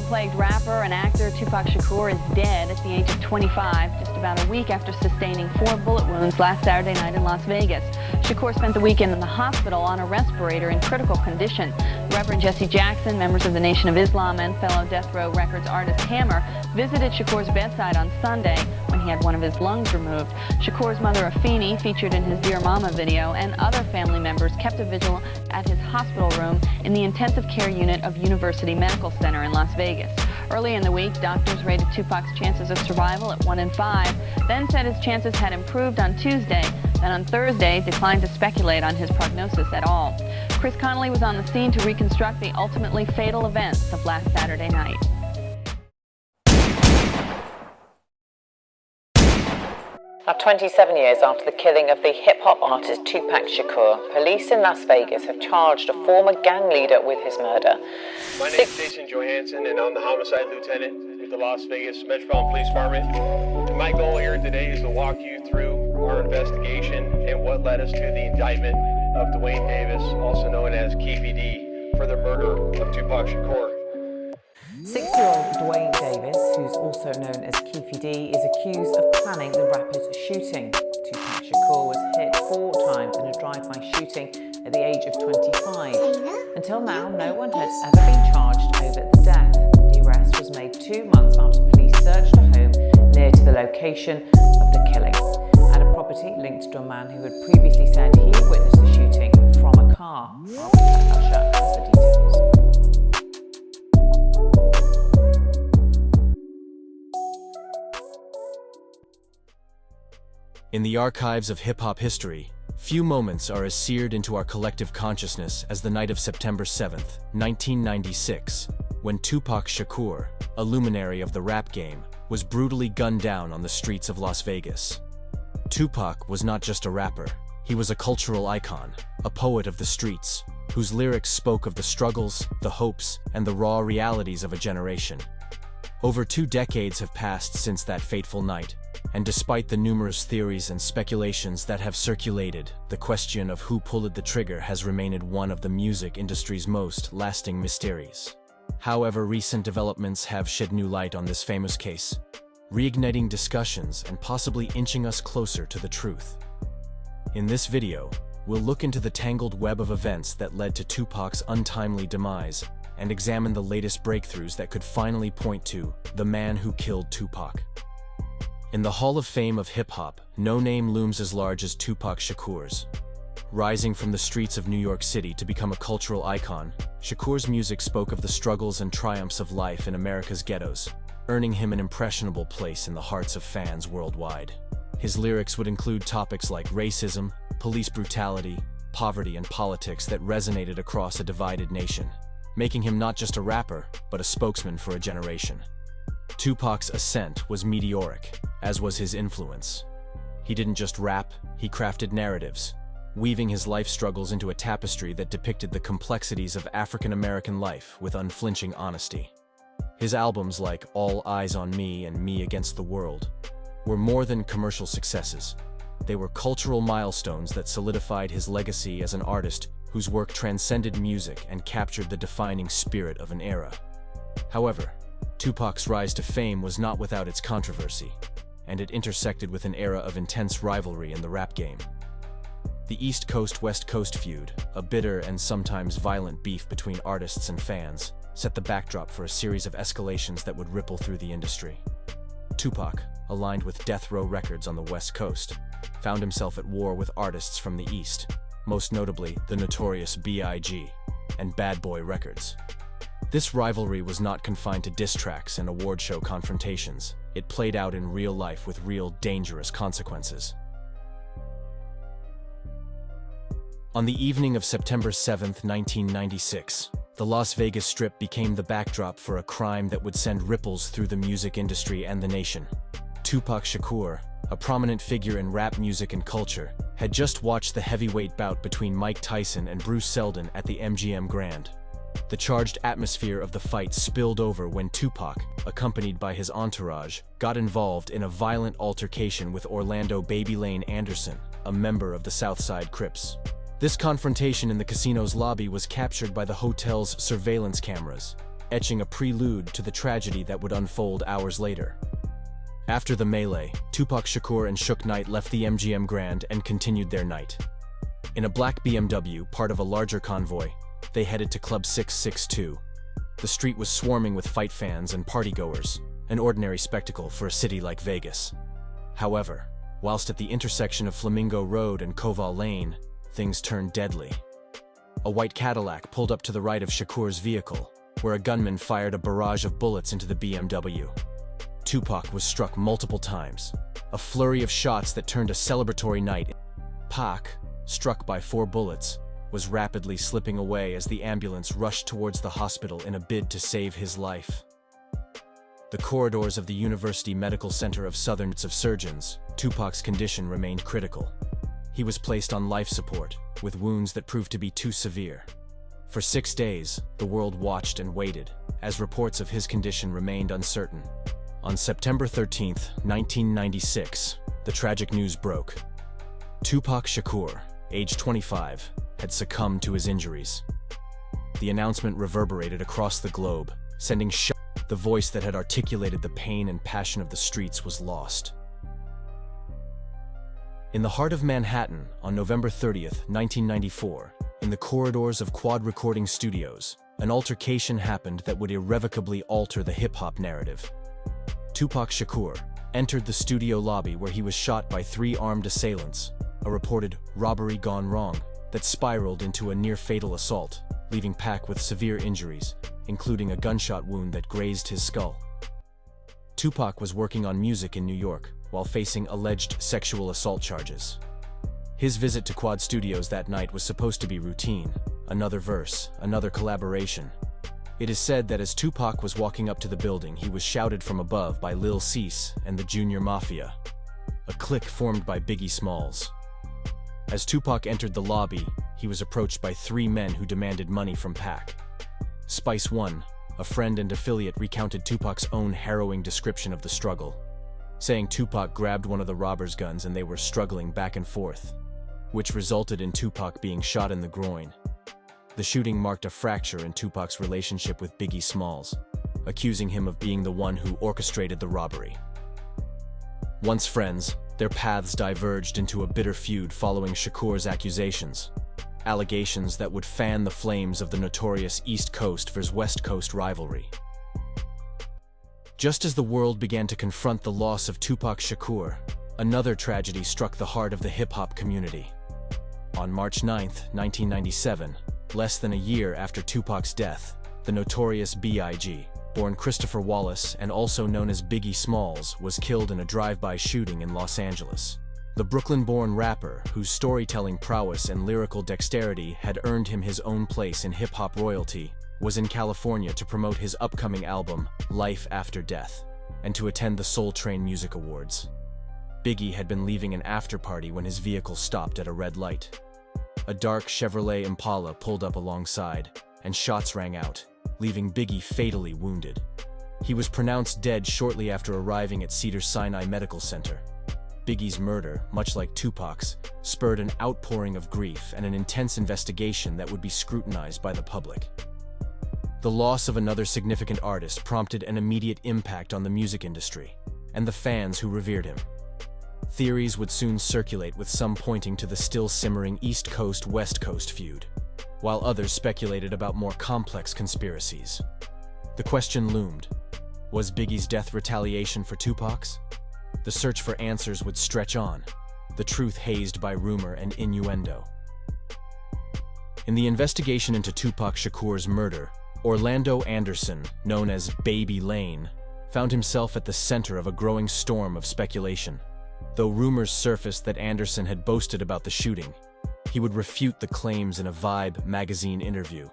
Drug-plagued rapper and actor Tupac Shakur is dead at the age of 25, just about a week after sustaining 4 bullet wounds last Saturday night in Las Vegas. Shakur spent the weekend in the hospital on a respirator in critical condition. Reverend Jesse Jackson, members of the Nation of Islam, and fellow Death Row Records artist Hammer visited Shakur's bedside on Sunday when he had one of his lungs removed. Shakur's mother, Afeni, featured in his Dear Mama video, and other family members kept a vigil at his hospital room in the intensive care unit of University Medical Center in Las Vegas. Early in the week, doctors rated Tupac's chances of survival at 1 in 5, then said his chances had improved on Tuesday, then on Thursday declined to speculate on his prognosis at all. Chris Connolly was on the scene to reconstruct the ultimately fatal events of last Saturday night. Now, 27 years after the killing of the hip-hop artist Tupac Shakur, police in Las Vegas have charged a former gang leader with his murder. My name is Jason Johansson, and I'm the homicide lieutenant with the Las Vegas Metropolitan Police Department. My goal here today is to walk you through our investigation and what led us to the indictment of Duane Davis, also known as Keffe D, for the murder of Tupac Shakur. 60-year-old Duane Davis, who's also known as Keffe D, is accused of planning the rapper's shooting. Tupac Shakur was hit 4 times in a drive-by shooting at the age of 25. Until now, no one had ever been charged over the death. The arrest was made 2 months after police searched a home near to the location of the killing, at a property linked to a man who had previously said he witnessed the shooting from a car. Usher has the details. In the archives of hip-hop history, few moments are as seared into our collective consciousness as the night of September 7th, 1996, when Tupac Shakur, a luminary of the rap game, was brutally gunned down on the streets of Las Vegas. Tupac was not just a rapper, he was a cultural icon, a poet of the streets, whose lyrics spoke of the struggles, the hopes, and the raw realities of a generation. Over 2 decades have passed since that fateful night, and despite the numerous theories and speculations that have circulated, the question of who pulled the trigger has remained one of the music industry's most lasting mysteries. However, recent developments have shed new light on this famous case, reigniting discussions and possibly inching us closer to the truth. In this video, we'll look into the tangled web of events that led to Tupac's untimely demise and examine the latest breakthroughs that could finally point to the man who killed Tupac. In the Hall of Fame of hip-hop, no name looms as large as Tupac Shakur's. Rising from the streets of New York City to become a cultural icon, Shakur's music spoke of the struggles and triumphs of life in America's ghettos, earning him an impressionable place in the hearts of fans worldwide. His lyrics would include topics like racism, police brutality, poverty, and politics that resonated across a divided nation, making him not just a rapper, but a spokesman for a generation. Tupac's ascent was meteoric, as was his influence. He didn't just rap, he crafted narratives, weaving his life struggles into a tapestry that depicted the complexities of African-American life with unflinching honesty. His albums like All Eyes on Me and Me Against the World were more than commercial successes. They were cultural milestones that solidified his legacy as an artist whose work transcended music and captured the defining spirit of an era. However, Tupac's rise to fame was not without its controversy, and it intersected with an era of intense rivalry in the rap game. The East Coast-West Coast feud, a bitter and sometimes violent beef between artists and fans, set the backdrop for a series of escalations that would ripple through the industry. Tupac, aligned with Death Row Records on the West Coast, found himself at war with artists from the East, most notably the notorious B.I.G. and Bad Boy Records. This rivalry was not confined to diss tracks and award show confrontations. It played out in real life with real dangerous consequences. On the evening of September 7, 1996, the Las Vegas Strip became the backdrop for a crime that would send ripples through the music industry and the nation. Tupac Shakur, a prominent figure in rap music and culture, had just watched the heavyweight bout between Mike Tyson and Bruce Seldon at the MGM Grand. The charged atmosphere of the fight spilled over when Tupac, accompanied by his entourage, got involved in a violent altercation with Orlando Baby Lane Anderson, a member of the Southside Crips. This confrontation in the casino's lobby was captured by the hotel's surveillance cameras, etching a prelude to the tragedy that would unfold hours later. After the melee, Tupac Shakur and Suge Knight left the MGM Grand and continued their night. In a black BMW, part of a larger convoy, they headed to Club 662. The street was swarming with fight fans and partygoers, an ordinary spectacle for a city like Vegas. However, whilst at the intersection of Flamingo Road and Koval Lane, things turned deadly. A white Cadillac pulled up to the right of Shakur's vehicle, where a gunman fired a barrage of bullets into the BMW. Tupac was struck multiple times, a flurry of shots that turned a celebratory night. Pac, struck by 4 bullets, was rapidly slipping away as the ambulance rushed towards the hospital in a bid to save his life. The corridors of the University Medical Center of Southern Surgeons, Tupac's condition remained critical. He was placed on life support, with wounds that proved to be too severe. For 6 days, the world watched and waited, as reports of his condition remained uncertain. On September 13, 1996, the tragic news broke. Tupac Shakur, age 25, had succumbed to his injuries. The announcement reverberated across the globe, sending shock. The voice that had articulated the pain and passion of the streets was lost. In the heart of Manhattan, on November 30, 1994, in the corridors of Quad Recording Studios, an altercation happened that would irrevocably alter the hip-hop narrative. Tupac Shakur entered the studio lobby where he was shot by 3 armed assailants, a reported robbery gone wrong that spiraled into a near-fatal assault, leaving Pac with severe injuries, including a gunshot wound that grazed his skull. Tupac was working on music in New York while facing alleged sexual assault charges. His visit to Quad Studios that night was supposed to be routine, another verse, another collaboration. It is said that as Tupac was walking up to the building, he was shouted from above by Lil Cease and the Junior Mafia, a clique formed by Biggie Smalls. As Tupac entered the lobby, he was approached by 3 men who demanded money from Pac. Spice One, a friend and affiliate, recounted Tupac's own harrowing description of the struggle, saying Tupac grabbed one of the robbers' guns and they were struggling back and forth, which resulted in Tupac being shot in the groin. The shooting marked a fracture in Tupac's relationship with Biggie Smalls, accusing him of being the one who orchestrated the robbery. Once friends, their paths diverged into a bitter feud following Shakur's accusations, allegations that would fan the flames of the notorious East Coast versus West Coast rivalry. Just as the world began to confront the loss of Tupac Shakur, another tragedy struck the heart of the hip-hop community. On March 9, 1997, less than a year after Tupac's death, the notorious B.I.G., born Christopher Wallace and also known as Biggie Smalls, was killed in a drive-by shooting in Los Angeles. The Brooklyn-born rapper, whose storytelling prowess and lyrical dexterity had earned him his own place in hip-hop royalty, was in California to promote his upcoming album, Life After Death, and to attend the Soul Train Music Awards. Biggie had been leaving an after-party when his vehicle stopped at a red light. A dark Chevrolet Impala pulled up alongside, and shots rang out, leaving Biggie fatally wounded. He was pronounced dead shortly after arriving at Cedars-Sinai Medical Center. Biggie's murder, much like Tupac's, spurred an outpouring of grief and an intense investigation that would be scrutinized by the public. The loss of another significant artist prompted an immediate impact on the music industry and the fans who revered him. Theories would soon circulate, with some pointing to the still-simmering East Coast-West Coast feud, while others speculated about more complex conspiracies. The question loomed: was Biggie's death retaliation for Tupac's? The search for answers would stretch on, the truth hazed by rumor and innuendo. In the investigation into Tupac Shakur's murder, Orlando Anderson, known as Baby Lane, found himself at the center of a growing storm of speculation. Though rumors surfaced that Anderson had boasted about the shooting, he would refute the claims in a Vibe magazine interview,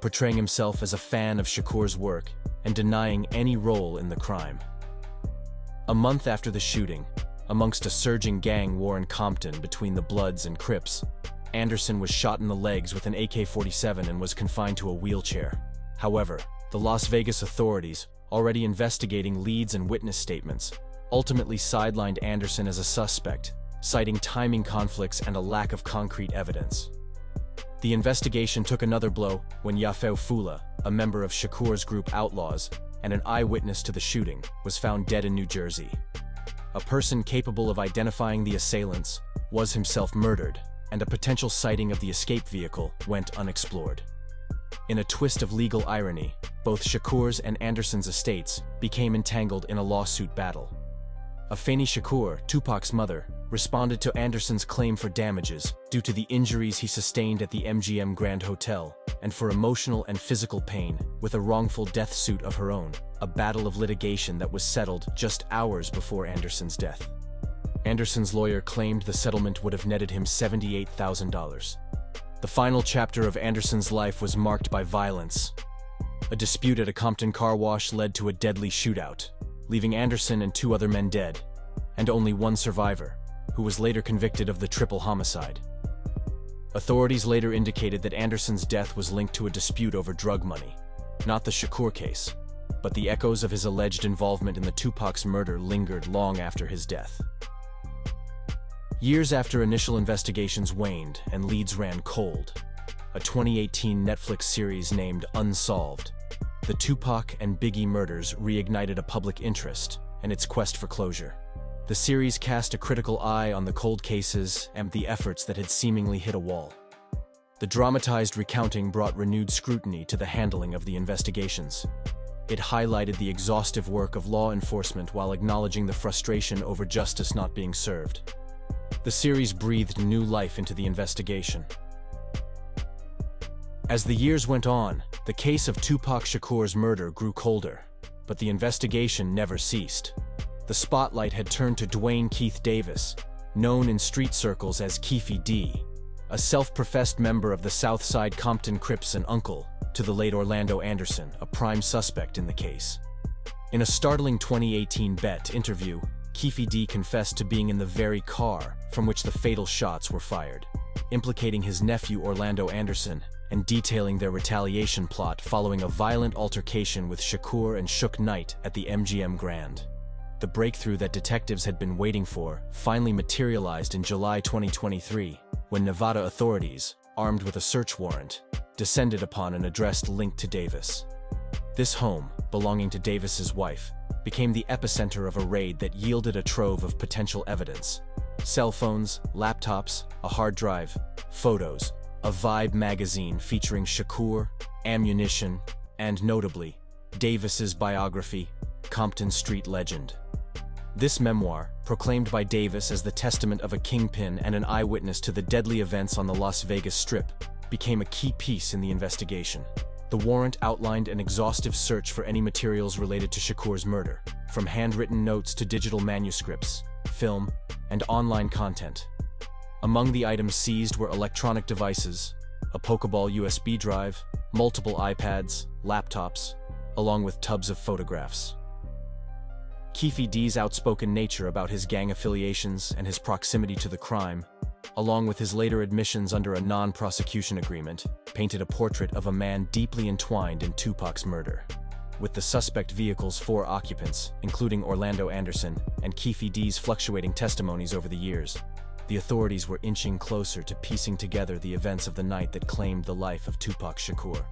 portraying himself as a fan of Shakur's work and denying any role in the crime. A month after the shooting, amongst a surging gang war in Compton between the Bloods and Crips, Anderson was shot in the legs with an AK-47 and was confined to a wheelchair. However, the Las Vegas authorities, already investigating leads and witness statements, ultimately sidelined Anderson as a suspect, citing timing conflicts and a lack of concrete evidence. The investigation took another blow when Yafeu Fula, a member of Shakur's group Outlaws and an eyewitness to the shooting, was found dead in New Jersey. A person capable of identifying the assailants was himself murdered, and a potential sighting of the escape vehicle went unexplored. In a twist of legal irony, both Shakur's and Anderson's estates became entangled in a lawsuit battle. Afeni Shakur, Tupac's mother, responded to Anderson's claim for damages due to the injuries he sustained at the MGM Grand Hotel, and for emotional and physical pain with a wrongful death suit of her own, a battle of litigation that was settled just hours before Anderson's death. Anderson's lawyer claimed the settlement would have netted him $78,000. The final chapter of Anderson's life was marked by violence. A dispute at a Compton car wash led to a deadly shootout, leaving Anderson and 2 other men dead, and only one survivor, who was later convicted of the triple homicide. Authorities later indicated that Anderson's death was linked to a dispute over drug money, not the Shakur case, but the echoes of his alleged involvement in the Tupac's murder lingered long after his death. Years after initial investigations waned and leads ran cold, a 2018 Netflix series named Unsolved, the Tupac and Biggie murders reignited a public interest and its quest for closure. The series cast a critical eye on the cold cases and the efforts that had seemingly hit a wall. The dramatized recounting brought renewed scrutiny to the handling of the investigations. It highlighted the exhaustive work of law enforcement while acknowledging the frustration over justice not being served. The series breathed new life into the investigation. As the years went on, the case of Tupac Shakur's murder grew colder, but the investigation never ceased. The spotlight had turned to Duane Keefe Davis, known in street circles as Keffe D, a self-professed member of the Southside Compton Crips and uncle to the late Orlando Anderson, a prime suspect in the case. In a startling 2018 BET interview, Keffe D confessed to being in the very car from which the fatal shots were fired, implicating his nephew Orlando Anderson and detailing their retaliation plot following a violent altercation with Shakur and Suge Knight at the MGM Grand. The breakthrough that detectives had been waiting for finally materialized in July 2023, when Nevada authorities, armed with a search warrant, descended upon an address linked to Davis. This home, belonging to Davis's wife, became the epicenter of a raid that yielded a trove of potential evidence: cell phones, laptops, a hard drive, photos, a Vibe magazine featuring Shakur, ammunition, and notably, Davis's biography, Compton Street Legend. This memoir, proclaimed by Davis as the testament of a kingpin and an eyewitness to the deadly events on the Las Vegas Strip, became a key piece in the investigation. The warrant outlined an exhaustive search for any materials related to Shakur's murder, from handwritten notes to digital manuscripts, film, and online content. Among the items seized were electronic devices, a Pokeball USB drive, multiple iPads, laptops, along with tubs of photographs. Keffe D's outspoken nature about his gang affiliations and his proximity to the crime, along with his later admissions under a non-prosecution agreement, painted a portrait of a man deeply entwined in Tupac's murder. With the suspect vehicle's 4 occupants, including Orlando Anderson, and Keffe D's fluctuating testimonies over the years, the authorities were inching closer to piecing together the events of the night that claimed the life of Tupac Shakur.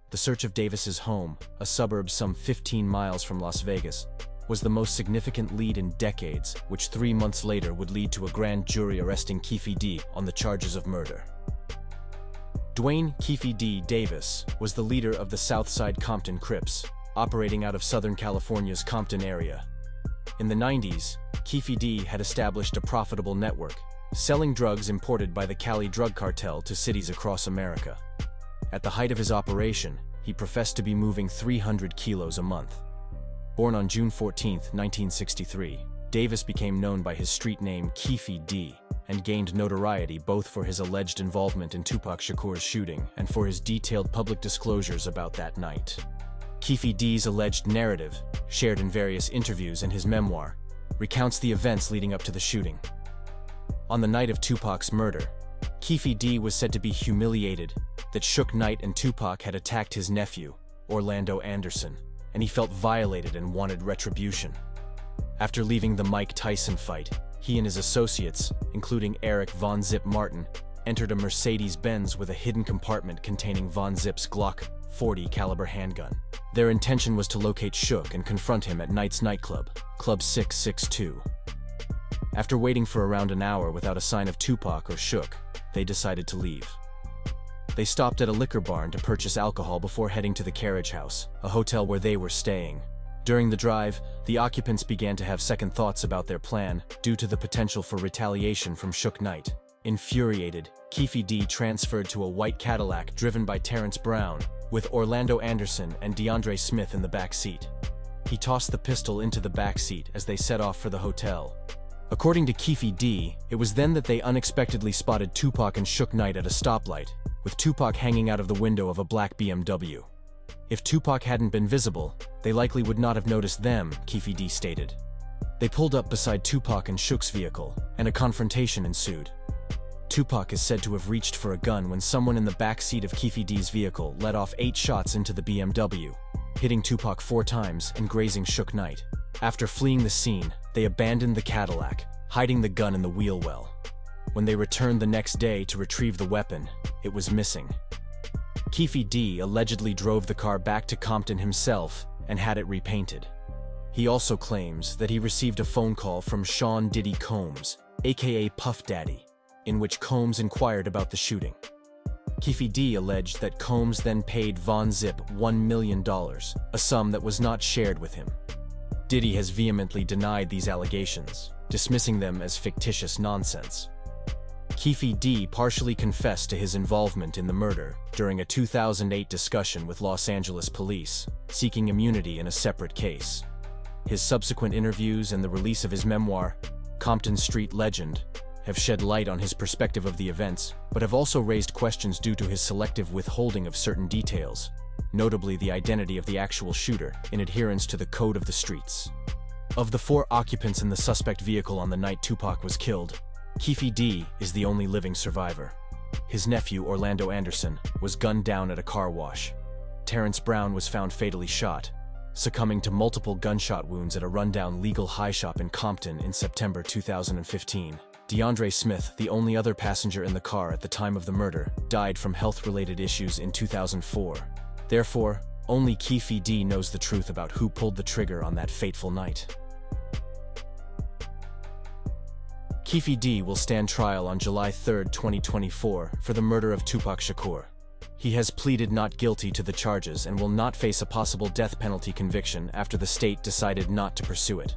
The search of Davis's home, a suburb some 15 miles from Las Vegas, was the most significant lead in decades, which 3 months later would lead to a grand jury arresting Keffe D on the charges of murder. Duane Keefe D Davis was the leader of the Southside Compton Crips, operating out of Southern California's Compton area. In the 90s, Keffe D had established a profitable network, selling drugs imported by the Cali drug cartel to cities across America. At the height of his operation, he professed to be moving 300 kilos a month. Born on June 14, 1963, Davis became known by his street name Keffe D and gained notoriety both for his alleged involvement in Tupac Shakur's shooting and for his detailed public disclosures about that night. Keffe D's alleged narrative, shared in various interviews and his memoir, recounts the events leading up to the shooting. On the night of Tupac's murder, Keffe D was said to be humiliated that Suge Knight and Tupac had attacked his nephew, Orlando Anderson, and he felt violated and wanted retribution. After leaving the Mike Tyson fight, he and his associates, including Eric Von Zip Martin, entered a Mercedes-Benz with a hidden compartment containing Von Zip's Glock 40 caliber handgun. Their intention was to locate Shook and confront him at Knight's nightclub, Club 662. After waiting for around an hour without a sign of Tupac or Shook, they decided to leave. They stopped at a liquor barn to purchase alcohol before heading to the Carriage House, a hotel where they were staying. During the drive, the occupants began to have second thoughts about their plan due to the potential for retaliation from Shook Knight. Infuriated, Keffe D transferred to a white Cadillac driven by Terrence Brown, with Orlando Anderson and DeAndre Smith in the back seat. He tossed the pistol into the back seat as they set off for the hotel. According to Keffe D, it was then that they unexpectedly spotted Tupac and Shook Knight at a stoplight, with Tupac hanging out of the window of a black BMW. If Tupac hadn't been visible, they likely would not have noticed them, Keffe D stated. They pulled up beside Tupac and Shook's vehicle, and a confrontation ensued. Tupac is said to have reached for a gun when someone in the back seat of Keffe D's vehicle let off 8 shots into the BMW, hitting Tupac 4 times and grazing Shook Knight. After fleeing the scene, they abandoned the Cadillac, hiding the gun in the wheel well. When they returned the next day to retrieve the weapon, it was missing. Keffe D allegedly drove the car back to Compton himself and had it repainted. He also claims that he received a phone call from Sean Diddy Combs, aka Puff Daddy, in which Combs inquired about the shooting. Keffe D alleged that Combs then paid Von Zip $1 million, a sum that was not shared with him. Diddy has vehemently denied these allegations, dismissing them as fictitious nonsense. Keffe D partially confessed to his involvement in the murder during a 2008 discussion with Los Angeles police, seeking immunity in a separate case. His subsequent interviews and the release of his memoir, Compton Street Legend, have shed light on his perspective of the events, but have also raised questions due to his selective withholding of certain details, notably the identity of the actual shooter, in adherence to the code of the streets. Of the 4 occupants in the suspect vehicle on the night Tupac was killed, Keffe D is the only living survivor. His nephew, Orlando Anderson, was gunned down at a car wash. Terrence Brown was found fatally shot, succumbing to multiple gunshot wounds at a rundown legal high shop in Compton in September 2015. DeAndre Smith, the only other passenger in the car at the time of the murder, died from health-related issues in 2004. Therefore, only Keffe D knows the truth about who pulled the trigger on that fateful night. Keffe D will stand trial on July 3, 2024, for the murder of Tupac Shakur. He has pleaded not guilty to the charges and will not face a possible death penalty conviction after the state decided not to pursue it.